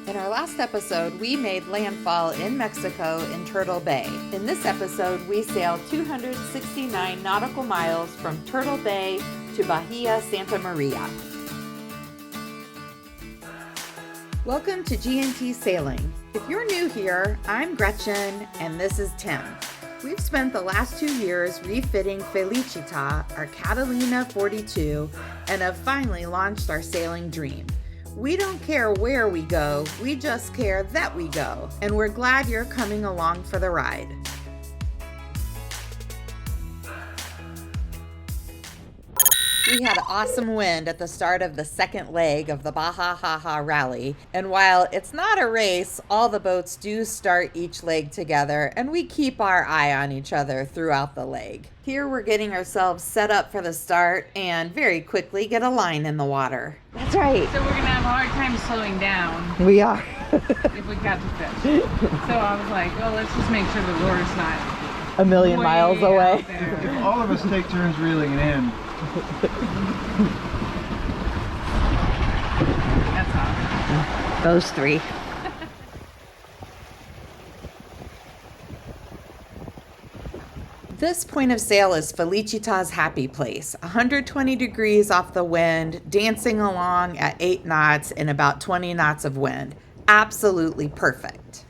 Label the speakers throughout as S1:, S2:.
S1: In our last episode, we made landfall in Mexico in Turtle Bay. In this episode, we sailed 269 nautical miles from Turtle Bay to Bahia Santa Maria. Welcome to G&T Sailing. If you're new here, I'm Gretchen and this is Tim. We've spent the last 2 years refitting Felicita, our Catalina 42, and have finally launched our sailing dream. We don't care where we go, we just care that we go, and we're glad you're coming along for the ride. We had awesome wind at the start of the second leg of the Baja Ha-Ha rally, and while it's not a race, all the boats do start each leg together, and we keep our eye on each other throughout the leg. Here we're getting ourselves set up for the start and very quickly get a line in the water. That's right.
S2: So we're gonna have a hard time slowing down.
S1: We are.
S2: If we catch a fish. So I was like, oh, let's just make sure the lure's not
S1: A million miles away.
S3: If all of us take turns reeling it in.
S2: That's all.
S1: Those three. This point of sail is Felicita's happy place. 120 degrees off the wind, dancing along at 8 knots in about 20 knots of wind. Absolutely perfect.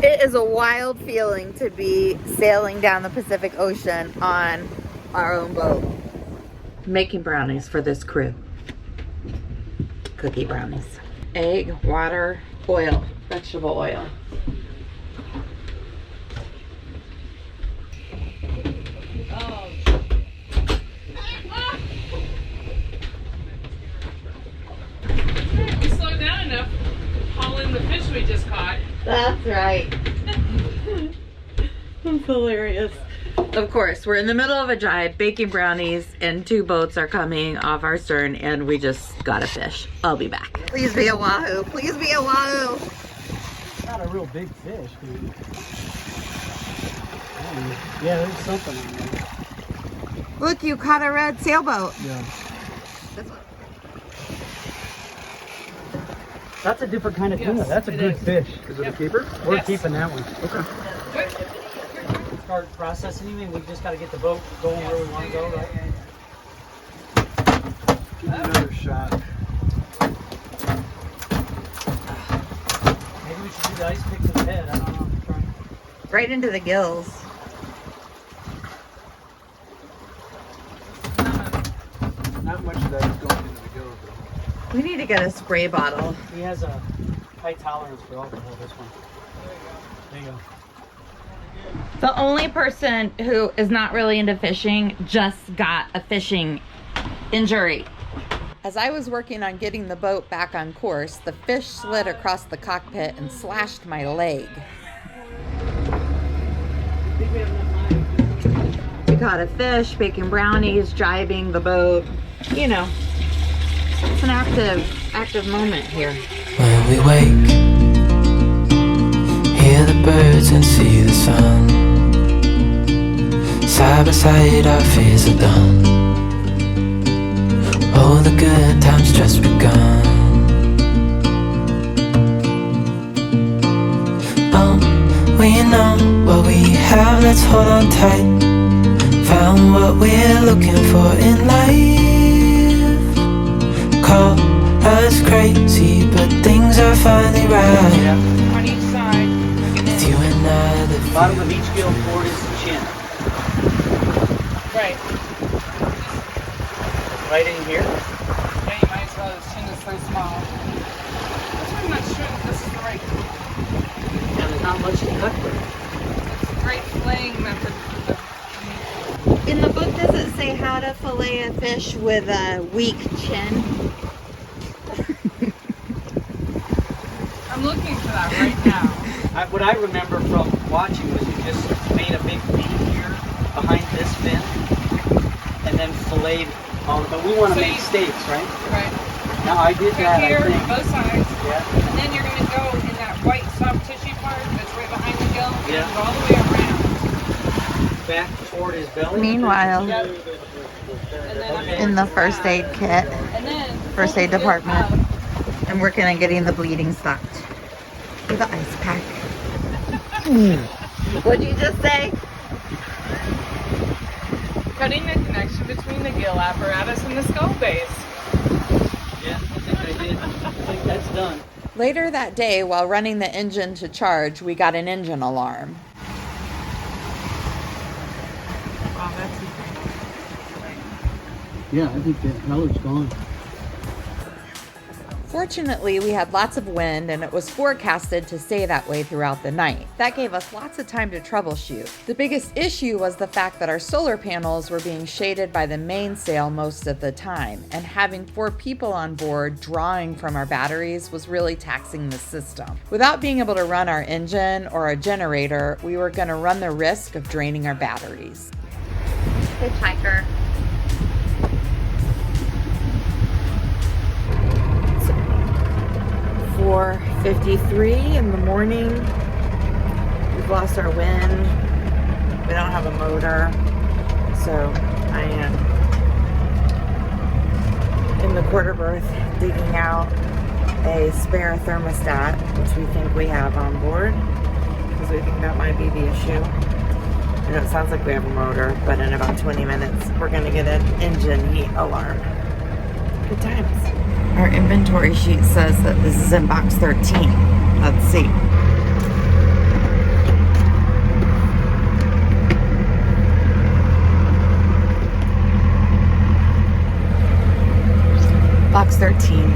S1: It is a wild feeling to be sailing down the Pacific Ocean on our own boat. Making brownies for this crew. Cookie brownies. Egg, water, oil, vegetable oil.
S2: We slowed down enough to haul in the fish we just caught.
S1: That's right. That's hilarious. Of course, we're in the middle of a drive baking brownies and 2 boats are coming off our stern and we just got a fish. I'll be back. Please be a wahoo. Please be a wahoo.
S3: It's not a real big fish, dude. Yeah, there's something in there.
S1: Look, you caught a red sailboat.
S3: Yeah.
S1: This one.
S3: That's a different kind of tuna.
S2: Yes,
S3: That's a
S2: it
S3: good
S2: is.
S3: fish. Is it a keeper? We're
S2: Yes.
S3: keeping that one. Okay.
S2: Quick.
S3: Start processing him, and we just got to get the boat going where we want to go, right? Give me another shot. Maybe we should do the ice pick to the head. I don't know. Try.
S1: Right into the gills.
S3: Not much of that is going into the gills, though.
S1: We need to get a spray bottle.
S3: He has a high tolerance for alcohol, this one. There you go.
S1: The only person who is not really into fishing just got a fishing injury. As I was working on getting the boat back on course, the fish slid across the cockpit and slashed my leg. We caught a fish, baking brownies, jibing the boat. You know, it's an active moment here.
S4: When we wake, hear the birds and see the sun. Side by side our fears are done. Oh, the good times just begun. We know what we have, let's hold on tight. Found what we're looking for in life. Call us crazy, but things are finally right.
S2: On each side.
S4: With you and I, the
S3: Bottom of each gill forward is the chin.
S2: Right.
S3: Right in here.
S2: Yeah, you might as well. His chin is so small. That's why I'm not sure that this is the right.
S3: And there's not much to cut with.
S2: It's a great filleting method for the.
S1: In the book, does it say how to fillet a fish with a weak chin?
S2: I'm looking for that right now.
S3: What I remember from watching was you just made a big V here behind this fin, and then filleted all. But we want to
S2: So
S3: make
S2: you-
S3: steaks, right?
S2: Right.
S3: Now I did that.
S2: Right here,
S3: I think.
S2: both sides.
S3: Yeah.
S2: And then you're going to go in that white soft tissue part that's right behind the gill.
S3: Yeah.
S2: Go all the way around.
S3: Back toward his belly.
S1: Meanwhile,
S2: Yep. And then
S3: Okay.
S1: in the first aid kit,
S2: and then
S1: first aid department. I'm working on getting the bleeding stopped with the ice pack. What'd you just say?
S2: Cutting the connection between the gill apparatus and the skull base.
S3: Yeah, I think I did. I think that's done.
S1: Later that day, while running the engine to charge, we got an engine alarm.
S2: Oh, that's
S3: Yeah, I think the color's gone.
S1: Fortunately, we had lots of wind and it was forecasted to stay that way throughout the night. That gave us lots of time to troubleshoot. The biggest issue was the fact that our solar panels were being shaded by the mainsail most of the time, and having 4 people on board drawing from our batteries was really taxing the system. Without being able to run our engine or a generator, we were going to run the risk of draining our batteries. Hitchhiker. 4:53 in the morning. We've lost our wind. We don't have a motor, so I am in the quarter berth digging out a spare thermostat, which we think we have on board, because we think that might be the issue. I know it sounds like we have a motor, but in about 20 minutes we're going to get an engine heat alarm. Good times. Our inventory sheet says that this is in box 13. Let's see. Box 13.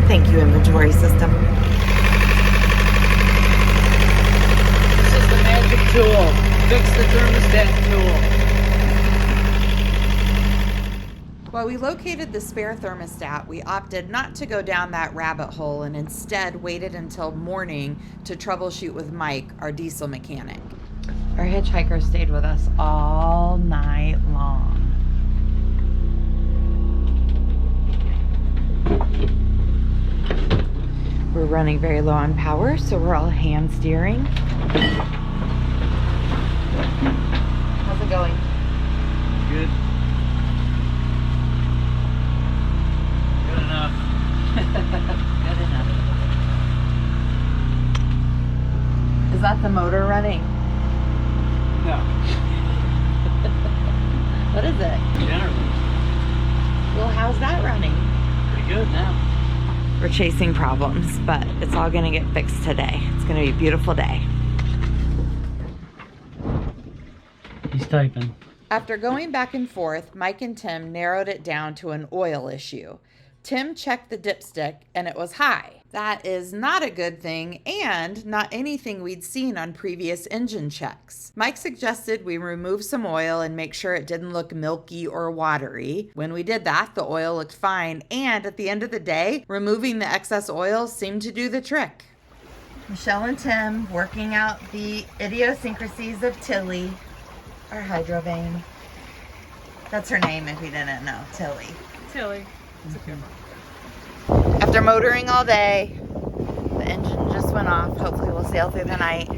S1: Thank you, inventory system.
S3: This is the magic tool. Fix the thermostat tool.
S1: While we located the spare thermostat, we opted not to go down that rabbit hole and instead waited until morning to troubleshoot with Mike, our diesel mechanic. Our hitchhiker stayed with us all night long. We're running very low on power, so we're all hand steering. How's it going?
S3: Good. Good enough.
S1: Good enough. Is that the motor running?
S3: No.
S1: What is it?
S3: Generally.
S1: Well, how's that running?
S3: Pretty good now.
S1: We're chasing problems, but it's all gonna get fixed today. It's gonna be a beautiful day.
S3: He's typing.
S1: After going back and forth, Mike and Tim narrowed it down to an oil issue. Tim checked the dipstick and it was high. That is not a good thing and not anything we'd seen on previous engine checks. Mike suggested we remove some oil and make sure it didn't look milky or watery. When we did that, the oil looked fine, and at the end of the day, removing the excess oil seemed to do the trick. Michelle and Tim working out the idiosyncrasies of Tilly, our hydro vane. That's her name if you didn't know, Tilly.
S2: Tilly. It's okay.
S1: After motoring all day, the engine just went off. Hopefully we'll sail through the night.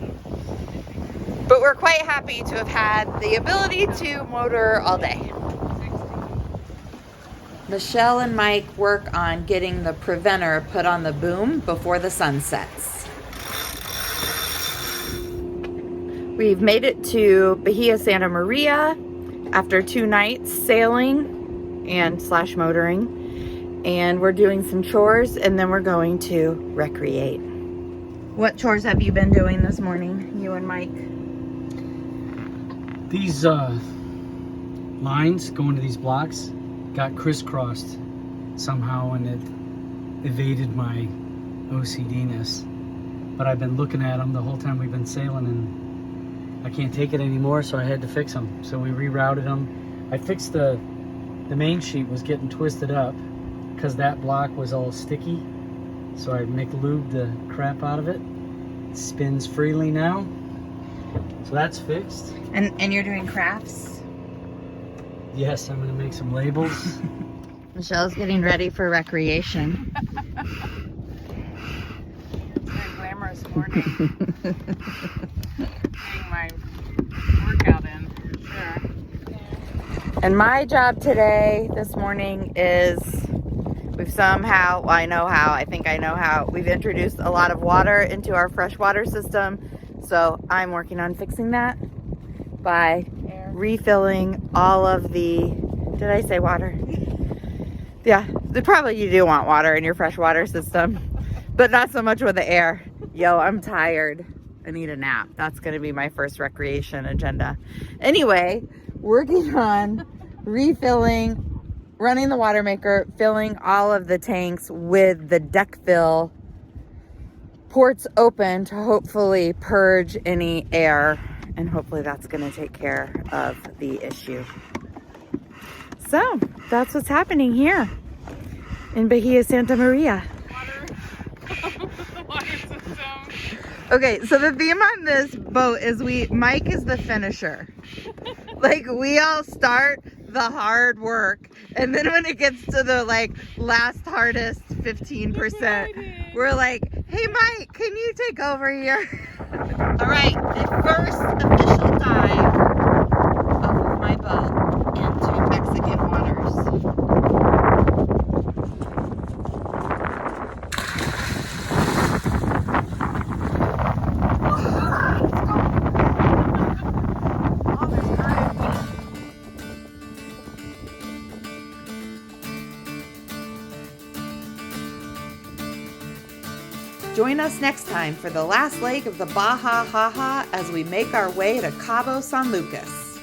S1: But we're quite happy to have had the ability to motor all day. Michelle and Mike work on getting the preventer put on the boom before the sun sets. We've made it to Bahia Santa Maria after 2 nights sailing and / motoring. And we're doing some chores and then we're going to recreate. What chores have you been doing this morning, you and Mike?
S5: These lines going to these blocks got crisscrossed somehow and it evaded my OCD-ness. But I've been looking at them the whole time we've been sailing and I can't take it anymore, so I had to fix them. So we rerouted them. I fixed the main sheet was getting twisted up because that block was all sticky. So I McLubed the crap out of it. It spins freely now. So that's fixed.
S1: And you're doing crafts?
S5: Yes, I'm gonna make some labels.
S1: Michelle's getting ready for recreation.
S2: It's a glamorous morning. Getting my workout in, for sure.
S1: And my job today, this morning, is We've somehow, well, I know how, I think I know how, we've introduced a lot of water into our freshwater system. So I'm working on fixing that by refilling all of the, did I say water? Yeah, probably you do want water in your freshwater system, but not so much with the air. Yo, I'm tired. I need a nap. That's going to be my first recreation agenda. Anyway, working on refilling, running the water maker, filling all of the tanks with the deck fill, ports open to hopefully purge any air, and hopefully that's going to take care of the issue. So that's what's happening here in Bahia Santa Maria.
S2: Water system.
S1: Okay, so the theme on this boat is Mike is the finisher. Like, we all start the hard work, and then when it gets to the last hardest 15%, we're like, hey Mike, can you take over here? All right, the first official dive of my boat into Mexican waters. Join us next time for the last leg of the Baja Ha-Ha as we make our way to Cabo San Lucas.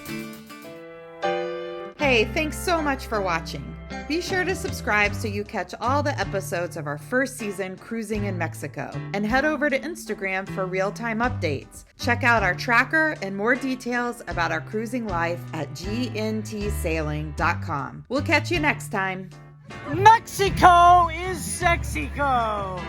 S1: Hey, thanks so much for watching. Be sure to subscribe so you catch all the episodes of our first season cruising in Mexico, and head over to Instagram for real-time updates. Check out our tracker and more details about our cruising life at gntsailing.com. We'll catch you next time.
S5: Mexico is Sexico.